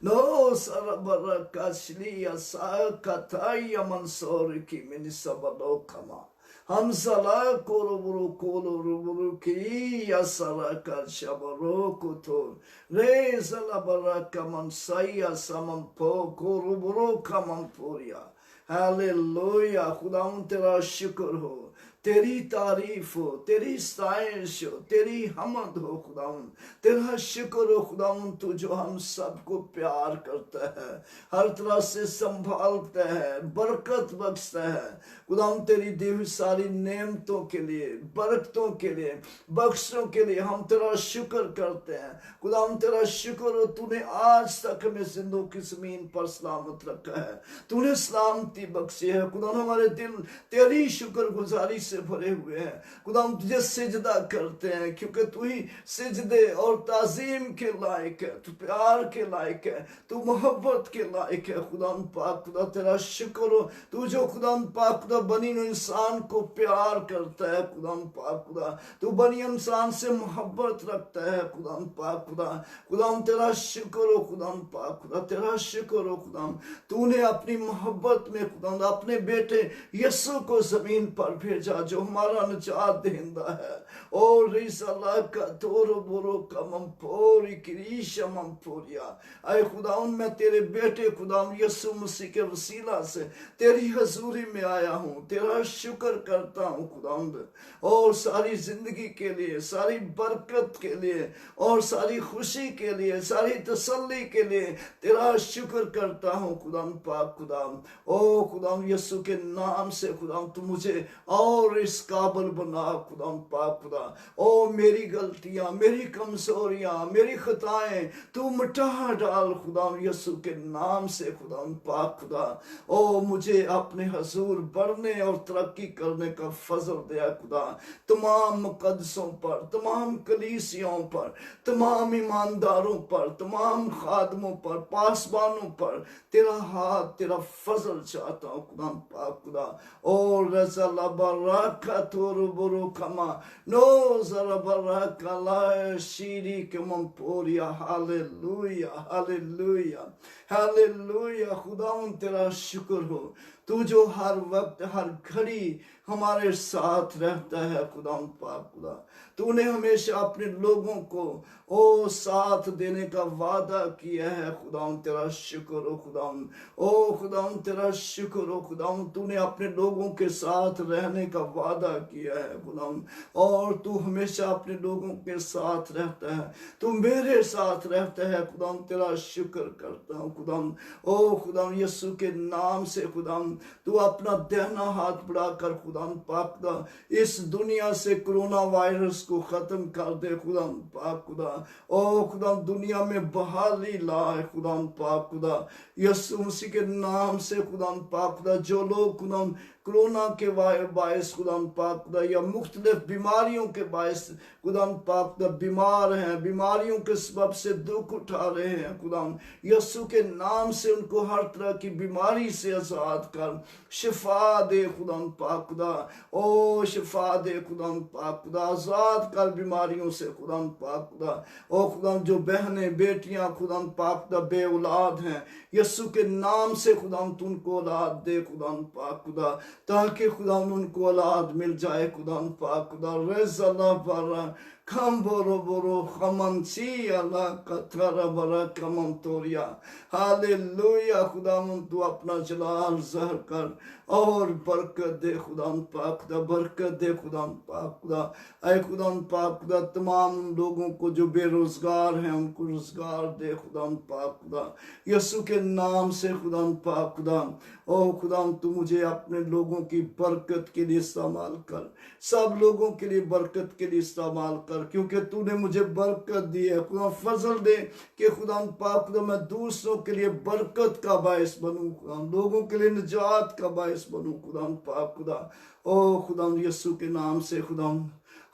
No sarabarakashliya sakataya mansori ki minisabado kama. Hamsala koroburu koloruburu ki yasaraka shabaro kotor. Re salabaraka mansaya samampo koroburu kamamporia. Hallelujah. खुदावंद तेरा शुक्र हो, तेरी तारीफ हो, तेरी साइश हो, तेरी हमद हो खुदावंद, तेरा शुक्र हो खुदावंद, तू जो हम सबको प्यार करता है, हर तरह से संभालता है, बरकत बख्शता है। खुदावंद तेरी दी हुई सारी नेमतों के लिए, बरकतों के लिए, बख्शों के लिए हम तेरा शुक्र करते हैं। खुदावंद तेरा शुक्र हो, तूने आज तक हमें जिंदों की जमीन पर सलामत रखा है, तूने सलामती बख्शी है। खुदावंद हमारे दिल तेरी शुक्र गुजारी से भरे हुए हैं। खुदा हम तुझे सिजदा करते हैं, क्योंकि तू ही सिजदे और ताजीम के लायक है, तू प्यार के लायक है, तू मोहब्बत के लायक है। खुदा पाक, खुदा तेरा शुक्र हो, तू जो खुदा पाक खुदा बनी इंसान को प्यार करता है। खुदा पाक खुदा तू बनी इंसान से मोहब्बत रखता है। खुदा पाक खुदा, खुदा तेरा शुक्र हो। खुदा पाक खुदा तेरा शुक्र हो। खुदा तूने अपनी मोहब्बत में खुदा अपने बेटे यीशु को जमीन पर भेजा खुदा जो हमारा निजात देंदा है। ओ रिसला का तोर बोरो कमम पोरी क्रीशा मम पोरिया। आए खुदावन मैं तेरे बेटे खुदावन यीशु मसीह के वसीला से तेरी हजूरी में आया हूँ, तेरा शुक्र करता हूँ खुदावन, और सारी जिंदगी के लिए, सारी बरकत के लिए, और सारी खुशी के लिए, सारी तसल्ली के लिए तेरा शुक्र करता हूँ खुदावन पाक खुदावन। ओ खुदावन यीशु के नाम से खुदावन तू मुझे और इस काबिल बना खुदावन पाक खुदा। ओ मेरी गलतियां, मेरी कमजोरियां, मेरी खताएं तू मिटा डाल खुदावन यीशु के नाम से खुदावन पाक खुदा। ओ मुझे अपने हजूर बढ़ने और तरक्की करने का फजल दिया खुदा। तमाम मुकद्दसों पर, तमाम कलीसियाओं पर, तमाम ईमानदारों पर, तमाम खादमों पर, पासबानों पर तेरा हाथ, तेरा फजल चाहता हूँ खुदा पाक खुदा। ओ रज़ला बरका तोर बुरु कमा नो जरा बरका ला शीरी के मंपोरिया। Hallelujah hallelujah hallelujah. खुदावन तेरा शुक्र हो, तू जो हर वक्त हर घड़ी हमारे साथ रहता है खुदावन पाक खुदा। तूने हमेशा अपने लोगों को ओ साथ देने का वादा किया है खुदावन, तेरा शुक्र हो खुदावन। ओ खुदावन तेरा शुक्र हो खुदावन, तूने अपने लोगों के साथ रहने का वादा किया है खुदावन, और तू हमेशा अपने लोगों के साथ रहता है, तू मेरे साथ रहता है खुदावन, तेरा शुक्र करता हूँ खुदावन। ओ खुदावन यीशु के नाम से खुदावन तू अपना दाहिना हाथ बढ़ाकर खुदावन पाक खुदा इस दुनिया से कोरोना वायरस को खत्म कर दे खुदावन पाक खुदा। ओ खुदा दुनिया में बहाली ला है खुदावन पाक खुदा, यीशु मसीह के नाम से खुदावन पाक खुदा। जो लोग खुदावन कोरोना के बायस खुदावन पाक खुदा या मुख्तलिफ बीमारियों के बायस खुदावन पाक खुदा बीमार हैं, बीमारियों के सबब से दुख उठा रहे हैं खुदावन, यीशु के नाम से उनको हर तरह की बीमारी से आजाद कर, शिफा दे खुदावन पाक खुदा। ओ शिफा दे खुदावन पाक खुदा, आजाद कर बीमारियों से खुदावन पाक खुदा। ओ खुदावन जो बहनें बेटियां खुदावन पाक खुदा बे औलाद हैं, यीशु के नाम से खुदावन तू उनको औलाद दे खुदावन पाक खुदा, ताकि खुदावन उनको औलाद मिल जाए खुदावन पाक खुदा। रज़ला बरा खम बोरो बोरो खमन सी अला कथरा बरा कमम तोरिया। हालेलुया। खुदावन तू अपना जलाल ज़हर कर और बरकत दे खुदावन पाक खुदा, बरकत दे खुदावन पाक खुदा। ऐ खुदावन पाक खुदा तमाम लोगों को जो बेरोजगार हैं उनको रोजगार दे खुदावन पाक खुदा, यीशु के नाम से खुदावन पाक खुदा। ओ खुदावन तू मुझे अपने लोगों की बरकत के लिए इस्तेमाल कर, सब लोगों के लिए बरकत के लिए इस्तेमाल कर, क्योंकि तूने मुझे बरकत दी है खुदा। फजल दे कि खुदा पाक खुदा मैं दूसरों के लिए बरकत का बायस बनूं खुदा, लोगों के लिए निजात का बायस बनूं खुदा पाक खुदा। ओ खुदा यीशु के नाम से खुदा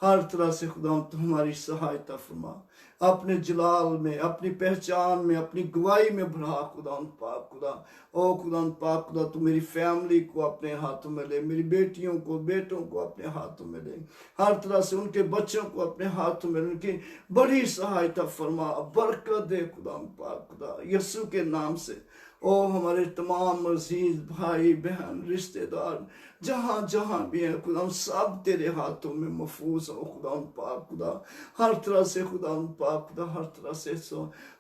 हर तरह से खुदा तू हमारी सहायता फरमा, अपने जलाल में, अपनी पहचान में, अपनी गवाही में बढ़ा खुदा पाक खुदा। ओ खुदा पाक खुदा तू मेरी फैमिली को अपने हाथों में ले, मेरी बेटियों को बेटों को अपने हाथों में ले, हर तरह से उनके बच्चों को अपने हाथों में, उनकी बड़ी सहायता फरमा, बरकत दे खुदा पाक खुदा यीशु के नाम से। ओ हमारे तमाम अजीज भाई बहन रिश्तेदार जहाँ जहाँ भी है खुदा सब तेरे हाथों में महफूज हो खुदा पाक खुदा, हर तरह से खुदा पाक खुदा, हर तरह से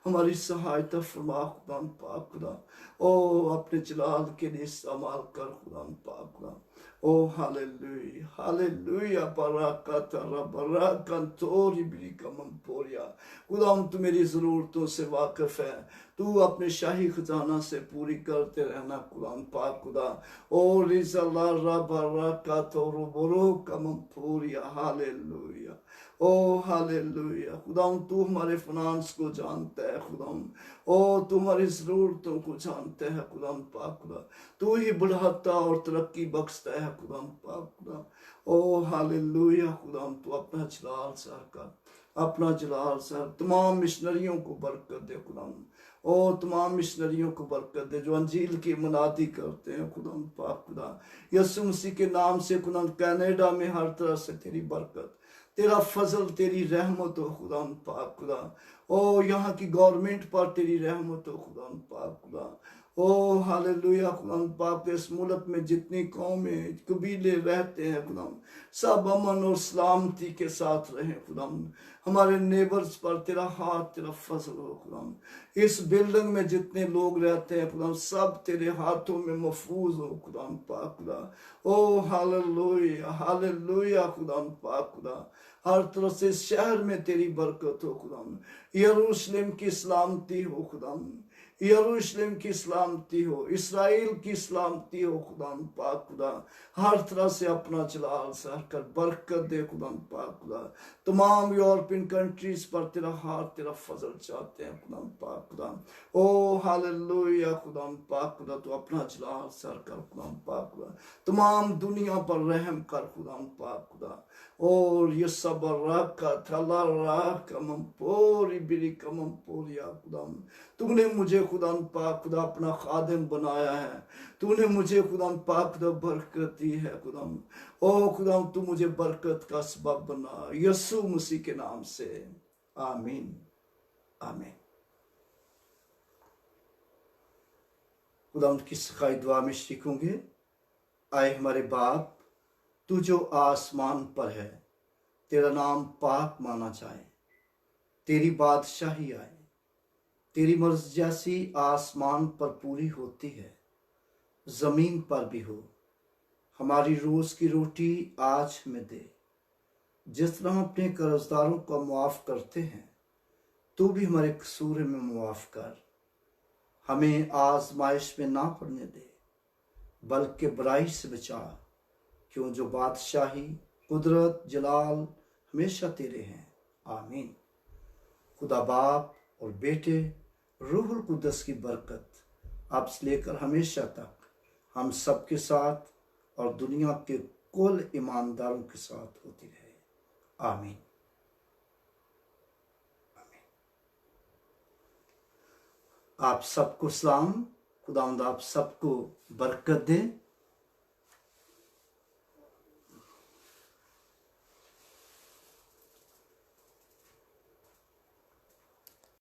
हमारी सहायता फरमा खुदा पाक खुदा। ओ अपने जलाल के लिए इस्तेमाल कर खुदा पाक खुदा। ओ हालेलुया हालेलुया बरकत बरकत तोरी बिरी कमम पोरिया। खुदा तू मेरी ज़रूरतों से वाकिफ है, तू अपने शाही खजाना से पूरी करते रहना खुदा पाक खुदा। ओ रिज़ला बरकत बोरो कमम पोरिया। हालेलुया ओ हालेलुया। खुदा तू हमारे फाइनेंस को जानता है खुदा, ओ तुम्हारी ज़रूरतों को जानता है खुदा पाक खुदा, तू ही बढ़ाता और तरक्की बख्शता है खुदा पाक खुदा। ओ हालेलुया। खुदा तू अपना जलाल सर कर, अपना जलाल सर तमाम मिशनरियों को बरकत दे खुदा। ओ तमाम मिशनरियों को बरकत दे जो अंजील की मुनादी करते हैं खुदा पाक खुदा, यीशु मसीह के नाम से खुदा। कनाडा में हर तरह से तेरी बरकत, तेरा फजल, तेरी रहमत हो खुदा पाक खुदा। ओ यहाँ की गवर्नमेंट पर तेरी रहमत हो खुदा पाक खुदा। ओ हालेलुया खुदाम पाक, इस मुल्क में जितनी कौमें कबीले रहते हैं खुदाम, सब अमन और सलामती के साथ रहे खुदाम। हमारे नेबर्स पर तेरा हाथ, तेरा फजल हो खुदाम। इस बिल्डिंग में जितने लोग रहते हैं खुदाम, सब तेरे हाथों में महफूज हो खुदाम पाक खुदा। ओ हालेलुया हालेलुया खुदाम पाक खुदा। हर तरफ से शहर में तेरी बरकत हो खुदाम। यरूशलेम की सलामती हो खुदाम, यरूशलेम की सलामती हो, इस्राएल की सलामती हो खुदाम पाक खुदा। हर तरह से अपना जलाल सर कर बरकत दे खुदाम पाक खुदा। तमाम यूरोपियन कंट्रीज पर तेरा हाथ, तेरा फजल चाहते हैं खुदाम पाक खुदा। ओ हालेलुया खुदाम पाक खुदा, तो अपना जलाल सर कर खुदाम पाक खुदा। तमाम दुनिया पर रहम कर खुदाम पाक खुदा। और ये सब रखा थला रख पोरी बिरी कमम पोरिया खुदाम। तूने मुझे खुदा पाक खुदा अपना खादिम बनाया है, तूने मुझे खुदा पाक खुदा बरकत दी है खुदाम। ओ खुदा तू मुझे बरकत का सबब बना, यीशु मसीह के नाम से आमीन आमीन। खुदा की सिखाई दुआ में सीखोगे। आए हमारे बाप, तू जो आसमान पर है, तेरा नाम पाक माना जाए, तेरी बादशाही आए, तेरी मर्जी जैसी आसमान पर पूरी होती है जमीन पर भी हो। हमारी रोज की रोटी आज हमें दे, जिस तरह हम अपने कर्जदारों को मुआफ करते हैं, तू भी हमारे कसूर में मुआफ कर। हमें आजमाइश में ना पड़ने दे, बल्कि बुराई से बचा, क्यों जो बादशाही, कुदरत, जलाल हमेशा तेरे हैं। आमीन। खुदा बाप और बेटे रूहुल कुद्दस की बरकत अब से लेकर हमेशा तक हम सबके साथ और दुनिया के कुल ईमानदारों के साथ होती रहे। आमीन आमीन। आप सबको सलाम। खुदावंद आप सबको बरकत दे।